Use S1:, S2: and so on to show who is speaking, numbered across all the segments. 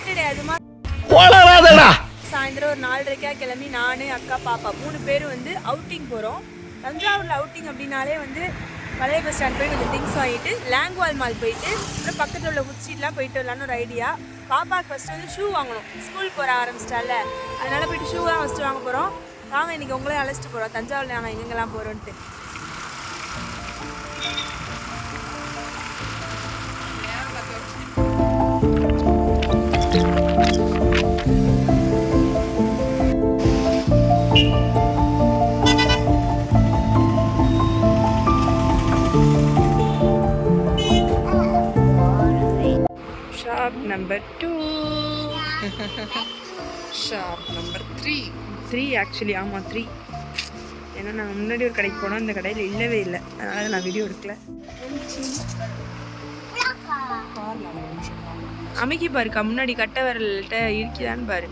S1: Saturday அது மாதிரி சாயந்தரம் ஒரு 4:30 கிளம்பி நான் அக்கா பாப்பா 3 பேரும் வந்து அவுட்டிங் போகிறோம். தஞ்சாவூரில் அவுட்டிங் அப்படின்னாலே வந்து பழைய பஸ் ஸ்டாண்ட் போய் கொஞ்சம் திங்ஸ் வாங்கிட்டு லேங்குவால் மால் போயிட்டு அப்புறம் பக்கத்தில் உள்ள ஃபுட் ஸ்ட்ரீட்லாம் போயிட்டு வரலான்னு ஒரு ஐடியா. பாப்பாவுக்கு ஃபஸ்ட்டு வந்து ஷூ வாங்கணும், ஸ்கூல் போகிற ஆரம்பிச்சிட்டால, அதனால் போயிட்டு ஷூ தான் ஃபஸ்ட்டு வாங்க போகிறோம். வாங்க இன்றைக்கி உங்களே அழைச்சிட்டு போகிறோம் தஞ்சாவூரில் நாங்கள் எங்கெங்கெல்லாம் போகிறோன்ட்டு. Shop number 2.
S2: Shop number 3.
S1: 3 actually ஆமாம் 3. ஏன்னா நாங்கள் முன்னாடி ஒரு கடைக்கு போனோம், இந்த கடையில் இல்லவே இல்லை, அதனால் நான் வீடியோ எடுக்கல. அமைக்கி பாருக்கா, முன்னாடி கட்டை விரல்கிட்ட இருக்கிதான்னு பாரு.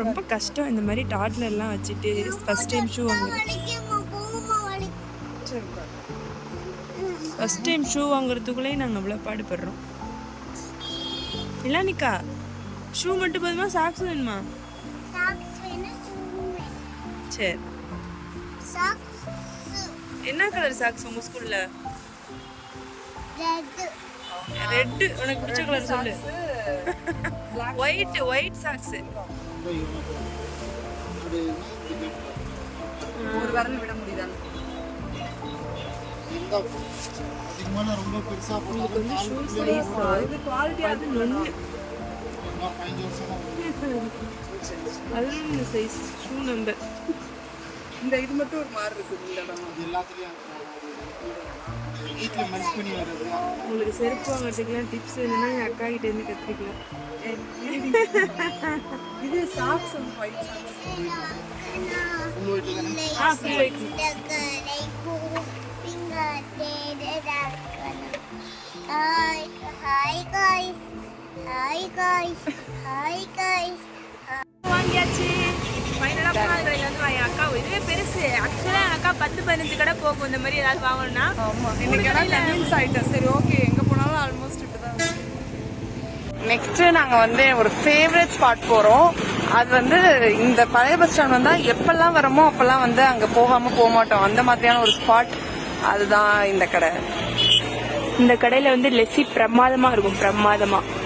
S1: ரொம்ப கஷ்டம் இந்த மாதிரி டாட்லர்லாம் வச்சுட்டு ஃபஸ்ட் டைம் ஷூ வாங்குறதுக்குள்ளேயே நாங்கள் அவ்வளோ பாடுபடுறோம். இல்லானிக்கா ஷூ மட்டும் போதுமா, சாக்ஸ் வேணுமா? சரி, என்ன கலர் சாக்ஸ் உங்கள் ஸ்கூலில்? ரெட்டு. உனக்கு பிடிச்ச கலர் சொல்லு. White socks.
S2: ஒரு வரல் விட முடியுதா?
S3: ரொம்ப பெருசா
S1: உங்களுக்கு வந்து ஷூ சைஸ் இது குவாலிட்டி அது நொன்னு. அதுல சைஸ் ஷூ நம்பர்.
S2: இந்த இது மட்டும் ஒரு மாதிரி இருக்குது. இந்த இடம்
S3: எல்லாத்துலயும் வீட்ல மென்ஸ் பண்ணி வருது.
S1: உங்களுக்கு செருப்பு வாங்குறதுக்குலாம் டிப்ஸ் என்னன்னா என் அக்கா கிட்ட இருந்து கத்துக்கலாம்.
S2: இது socks white socks.
S3: Full white தானே?
S1: Full white. Hi guys. வாங்கியாச்சு. ஃபைனலாக போனால் கடையில் வந்து என் அக்கா இதுவே பெருசு. ஆக்சுவலாக என் அக்கா 10-15 கடை போகும் இந்த மாதிரி ஏதாவது வாங்கணும்னா.
S2: ஆமாம், இன்னைக்கு கன்வின்ஸ் ஆகிட்டேன். சரி ஓகே, எங்கே போனாலும் ஆல்மோஸ்ட் இப்படி தான். நெக்ஸ்ட்டு நாங்கள் வந்து ஒரு ஃபேவரட் ஸ்பாட் போகிறோம். அது வந்து இந்த பழைய பஸ் ஸ்டாண்ட் வந்தால் எப்பெல்லாம் வரமோ அப்போல்லாம் வந்து அங்கே போகாமல் போக மாட்டோம். அந்த மாதிரியான ஒரு ஸ்பாட் அதுதான் இந்த கடை.
S1: இந்த கடையில் வந்து லெஸ்ஸி பிரமாதமாக இருக்கும். பிரமாதமாக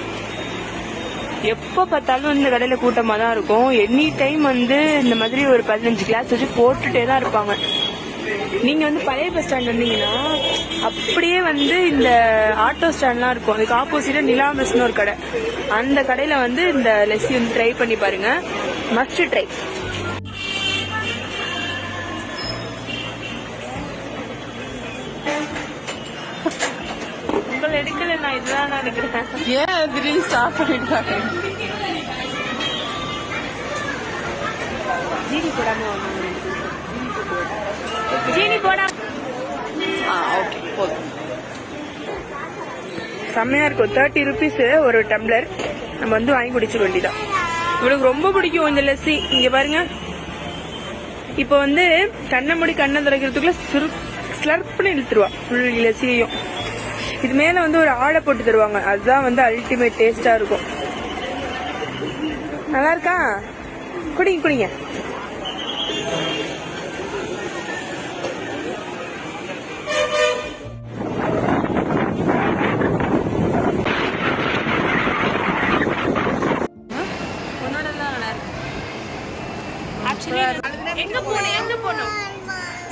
S1: எப்போ பார்த்தாலும் இந்த கடையில் கூட்டமாக தான் இருக்கும். எனி டைம் வந்து இந்த மாதிரி ஒரு 15 கிளாஸ் வச்சு போட்டுகிட்டே தான் இருப்பாங்க. நீங்கள் வந்து பழைய பஸ் ஸ்டாண்ட் வந்தீங்கன்னா அப்படியே வந்து இந்த ஆட்டோ ஸ்டாண்ட்லாம் இருக்கும், அதுக்கு ஆப்போசிட்டாக நிலாமஸ்னு ஒரு கடை. அந்த கடையில் வந்து இந்த லெஸ்ஸி வந்து ட்ரை பண்ணி பாருங்கள், மஸ்ட் ட்ரை. உங்களை எடுக்கல, நான் இதுதான் நான் எடுக்கிறேன்.
S2: ஏன் திடீர்னு ஸ்டாப் பண்ணிட்டாங்க?
S1: ஜீனி போடாம ஜீனி போடா.
S2: ஓகே போதும்.
S1: செம்மையா இருக்கும். 30 rupees ஒரு டம்ளர். நம்ம வந்து வாங்கி குடிச்சிட வேண்டியதான். இவளுக்கு ரொம்ப பிடிக்கும் இந்த லஸ்ஸி. இங்க பாருங்க, இப்போ வந்து கண்ணை மூடி கண்ணை திறக்கிறதுக்குள்ள ஸ்லர்ப்னு இழுத்துருவா ஃபுல் லஸ்ஸியையும். இது மேல வந்து ஒரு ஆடை போட்டு தருவாங்க, அதுதான் வந்து அல்டிமேட் டேஸ்டா இருக்கும். நல்லா இருக்கா? குடிங்க குடிங்க.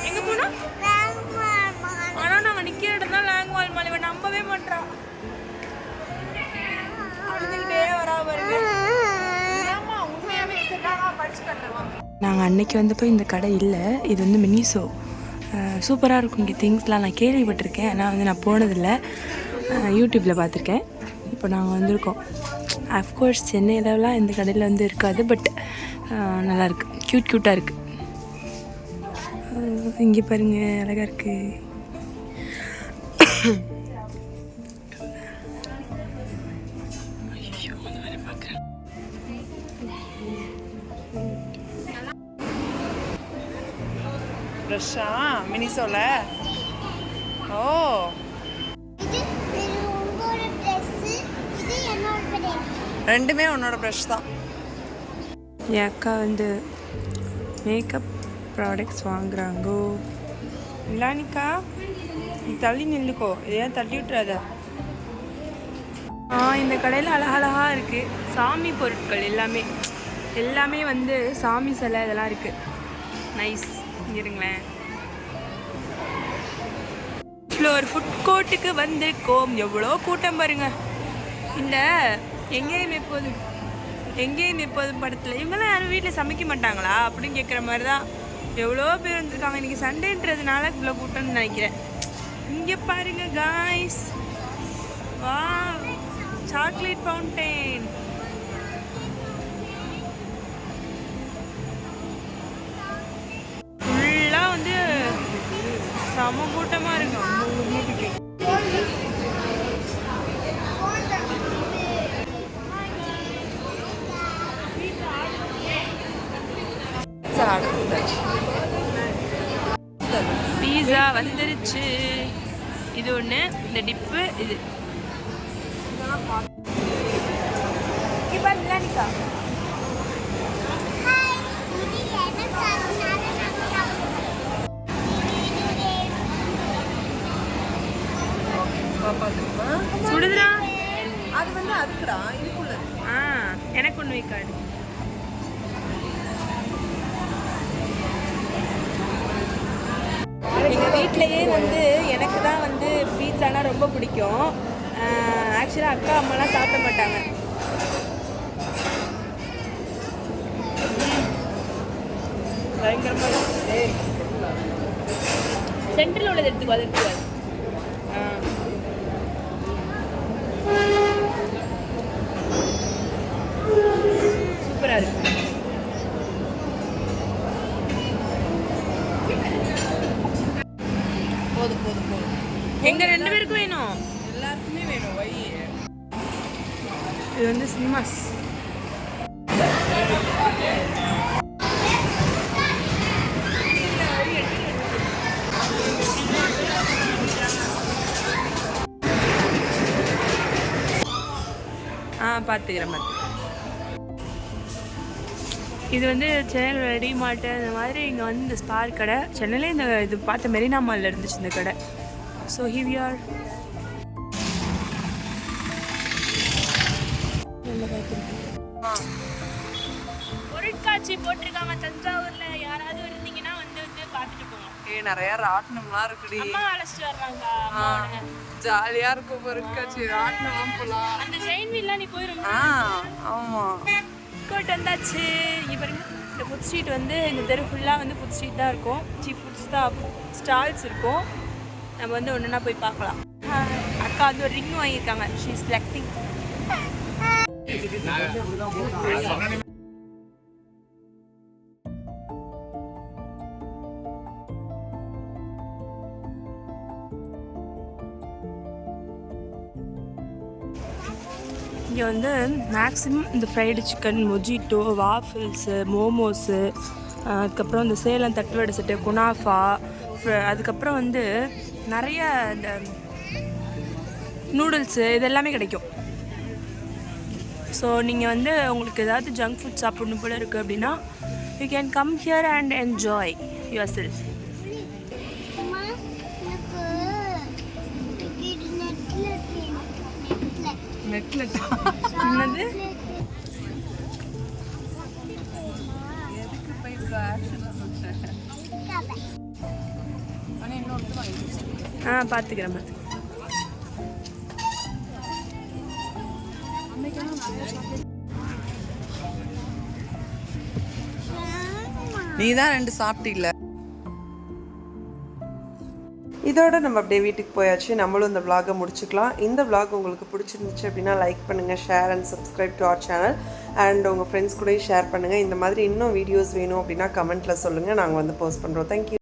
S1: எங்க போனோம் ஆனா நாங்க நிக்கிற இடம் தான் லேங்குவால் மால். இவன் நம்பவே மாட்டான், அழுதுகிட்டே வரா பாருங்க. நாங்கள் அன்னைக்கு வந்தப்போ இந்த கடை இல்லை, இது வந்து மினிசோ. சூப்பராக இருக்கும் இங்கே திங்ஸ்லாம். நான் கேள்விப்பட்டிருக்கேன், ஆனால் வந்து நான் போனதில்லை, யூடியூப்பில் பார்த்துருக்கேன். இப்போ நாங்கள் வந்திருக்கோம். அஃப்கோர்ஸ் சென்னையிலலாம் இந்த கடையில் வந்து இருக்காது, பட் நல்லாயிருக்கு, க்யூட்டாக இருக்குது. இங்கே பாருங்கள், அழகாக இருக்குது.
S2: ஃப்ரெஷ்ஷா மினிசோல. ஓ ரெண்டுமே உன்னோட ப்ரஷ் தான்.
S1: என் அக்கா வந்து மேக்கப் ப்ராடக்ட்ஸ் வாங்குறாங்கோ. இல்லானிக்கா நீ தள்ளி நில்லுக்கோ, இதையா தள்ளி விட்டுறாத. இந்த கடையில் அழகழகாக இருக்குது சாமி பொருட்கள் எல்லாமே. எல்லாமே வந்து சாமி சிலை இதெல்லாம் இருக்குது. நைஸ். இருங்களேன், ஃப்ளோர் ஃபுட் கோர்ட்டுக்கு வந்திருக்கோம். எவ்வளோ கூட்டம் பாருங்க. இந்த எங்கேயும் எப்போதும் படத்தில் இவங்கெல்லாம் யாரும் வீட்டில் சமைக்க மாட்டாங்களா அப்படின்னு கேட்குற மாதிரி தான் எவ்வளோ பேர் வந்திருக்காங்க. இன்றைக்கி சண்டேன்றதுனால இவ்வளோ கூட்டம்னு நினைக்கிறேன். இங்கே பாருங்க காய்ஸ், வா சாக்லேட் ஃபவுண்டைன். ஃபுல்லாக வந்து செம கூட்டமாக இருக்கு. பீஸா வந்துருச்சு. இது ஒன்று, இந்த டிப்பு இது. சுடுதுடா.
S2: அது வந்து அதுக்குடா இதுக்குள்ள.
S1: எனக்கு ஒன்று வைக்காது. எங்கள் வீட்டிலையே வந்து எனக்கு தான் வந்து பீட்சானா ரொம்ப பிடிக்கும். ஆக்சுவலாக அக்கா அம்மாலாம் சாப்பிட மாட்டாங்க. பயங்கரமாக சென்டரில் உள்ளது எடுத்துக்குவாது. சூப்பராக இருக்கு.
S2: போதும்.
S1: எங்க 2 பேருக்கும் வேணும்.
S2: எல்லாருக்குமே வேணும். வை
S1: இது வந்து சினிமாஸ். பார்த்துக்கிறேன். இது வந்து சென்னையில் ரெடிமார்ட்டு இந்த மாதிரி இங்கே வந்து இந்த ஸ்பார் கடை. சென்னையிலே இந்த இது பார்த்த மெரினா மாலில் இருந்துச்சு இந்த கடை. ஸோ ஹிவியார் பொருட்காட்சி போட்டிருக்காங்க தஞ்சாவூர்ல. யாராவது இருந்தீங்கன்னா வந்து பார்த்துட்டு போங்க.
S2: நிறைய ராட்டினம்லாம் இருக்குடி.
S1: அம்மா அழைச்சிட்டு வர்றாங்க.
S2: ஜாலியா இருக்கும் பொருட்காட்சி. ராட்டினம் போலாம்.
S1: அந்த செயின் வீல்லாம் நீ போயிரும்.
S2: ஆமா
S1: கோட் வந்தாச்சு. இங்கே பாருங்க, இந்த ஃபுட் ஸ்ட்ரீட் வந்து இந்த தெரு ஃபுல்லாக வந்து ஃபுட் ஸ்ட்ரீட் தான் இருக்கும். ஸ்டால்ஸ் இருக்கும். நம்ம வந்து ஒன்றுனா போய் பார்க்கலாம். அக்கா வந்து ஒரு ரிங் வாங்கியிருக்காங்க. She is flexing. இங்கே வந்து மேக்ஸிமம் இந்த fried chicken, mojito, waffles, momos, அதுக்கப்புறம் இந்த சேலம் தட்டுவடை செட்டு, குனாஃபா, அதுக்கப்புறம் வந்து நிறைய இந்த நூடுல்ஸு இதெல்லாமே கிடைக்கும். ஸோ நீங்கள் வந்து உங்களுக்கு ஏதாவது ஜங்க் ஃபுட் சாப்பிடணும் போல இருக்குது அப்படின்னா you can come here and enjoy your self. என்னது? பார்த்துக்கிறேன்.
S2: நீ தான் 2 சாப்பிட்டீல்ல. இதோட நம்ம அப்படியே வீட்டுக்கு போயாச்சு. நம்மளும் இந்த vlog முடிச்சுக்கலாம். இந்த vlog உங்களுக்கு பிடிச்சிருந்துச்சு அப்படின்னா லைக் பண்ணுங்கள், share and subscribe to our channel. And உங்கள் ஃப்ரெண்ட்ஸ் கூட ஷேர் பண்ணுங்கள். இந்த மாதிரி இன்னும் வீடியோஸ் வேணும் அப்படின்னா கமெண்ட்டில் சொல்லுங்கள், நாங்கள் வந்து போஸ்ட் பண்ணுறோம். தேங்க்யூ.